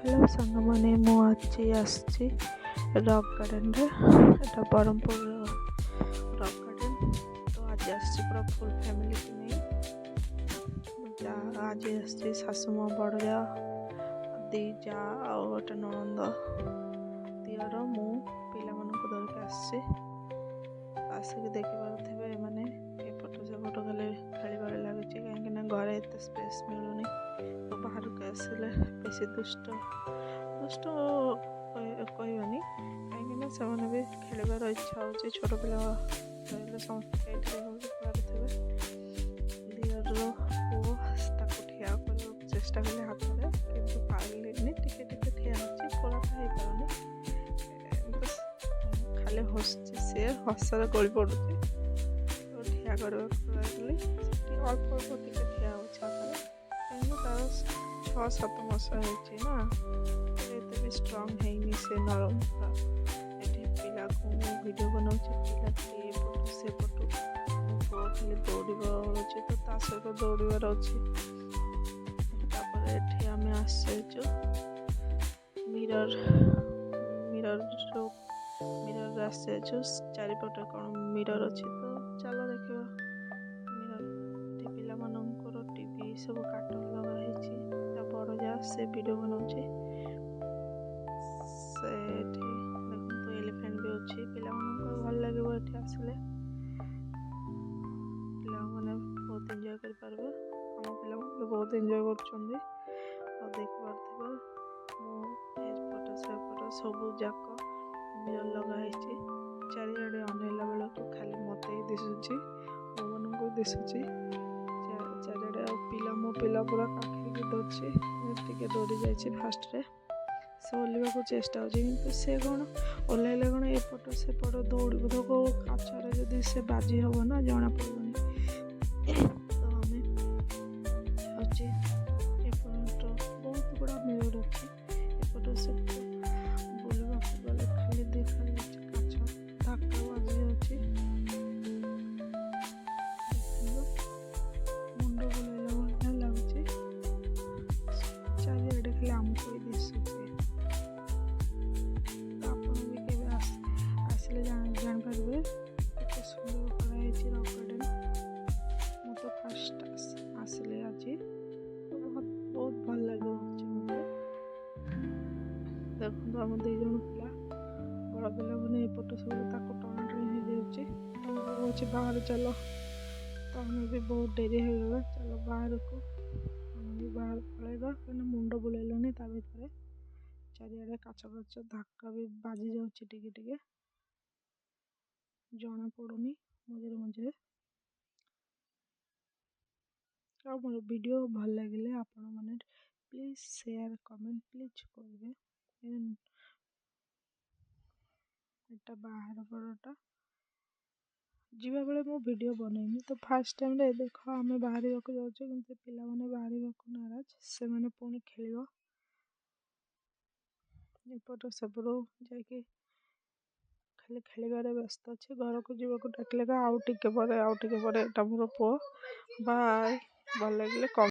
Hello सांग मैंने मुझे रॉक गार्डन रे एटा ब्रह्मपुर रॉक गार्डन तो आज पूरा फुल फैमिली की नहीं आज शाशु माँ बड़ जा दी जा आउ गोटे ननंद दियर मु पिला मानक धरिक आसिक देखिपे मैंने एपट सेपट खाली खेल लगे कहीं घरे एत स्पेस मिलूनी तो बाहर को आसिले बेसी दुष्ट दुष्ट कहबानी कहीं से भी खेलबार इच्छा हो छोट पिला रही समस्त पारे दियर पुओ ठिया कर चेष्टा कले हाथ में कि पारे टिके ठिया पूरा तो हो पारनी खाली हसुची सी हसरे गली पड़ुची तो ठिया कर अल्प अल्प टे ठिया हो कहीं तार 6-7 मास ना एत भी स्ट्रंग है से नरम ये पिला को वीडियो बनाऊे पिला एपटू सेपटू पुओ खाली दौड़ तो ता सहित दौड़ार अच्छे आम आसचु मिरर मिरर मिरर आसचु चारिपटे कौन मिरर अच्छे तो चलो देखा मिरर पिला मानकर टीवी सब कार्टून लगा बड़ जा से वीडियो बनाऊे से देखो एलिफेंट भी अच्छी पिला भल लगे ये आसिले पिला मैंने बहुत एंजॉय कर पारे आम पिला बहुत एंजॉय कर देखिपे सेपट सब जाक मिरर लगाई चारिड़े अनेला बेल खाली मत दिशुची मो मन को दिशुची चारिड़े पिला मो पिला पूरा काखी धरती दौड़ी जाए फास्ट रे से ओल्हा चेष्टा हो से कौन ओह्ल कौन एपट सेपट दौड़ कौ काचर जदि से बाजी हम ना जना पड़ोनी तो आम एपट बहुत गुड़ा मिरर अच्छी एपट सेपट बुलवा गले खाली देखा काच धक्का बाजी मुंड बुलेला लगुच चारिड़े खाली आमको दिशुचे जानपारे एत सुंदर कराई रॉक गार्डन मु तो फास्ट आसिले आज तो बहुत भल लगे देखो आम दुज पिला बड़ पिला मैंने एपट सब टना टणी हो बाहर चलो तो हमें भी बहुत डेरी होगा चलो बाहर को हम भी बाहर पलैबा कहीं मुंड बुलेलानी ता भर चारिड़े काच काच धक्का भी बाजी जाऊँगी टिके जना पड़ुनी मझे मझे आ मोर वीडियो भल लगे आपण मैंने प्लीज शेयर कमेंट प्लीज करेंगे एटा बाहर पड़टा जीवा बेले मो वीडियो बनईनी तो फास्ट टाइम रे देख आम बाहर जाऊँ कि पिला माने बाहर नाराज से मैंने पुणी खेल एपट सेपट जाकि खाली खेल व्यस्त अच्छे घर को जीवा डाकिले आउ टे पर मोर पुओ बाय भल लगे।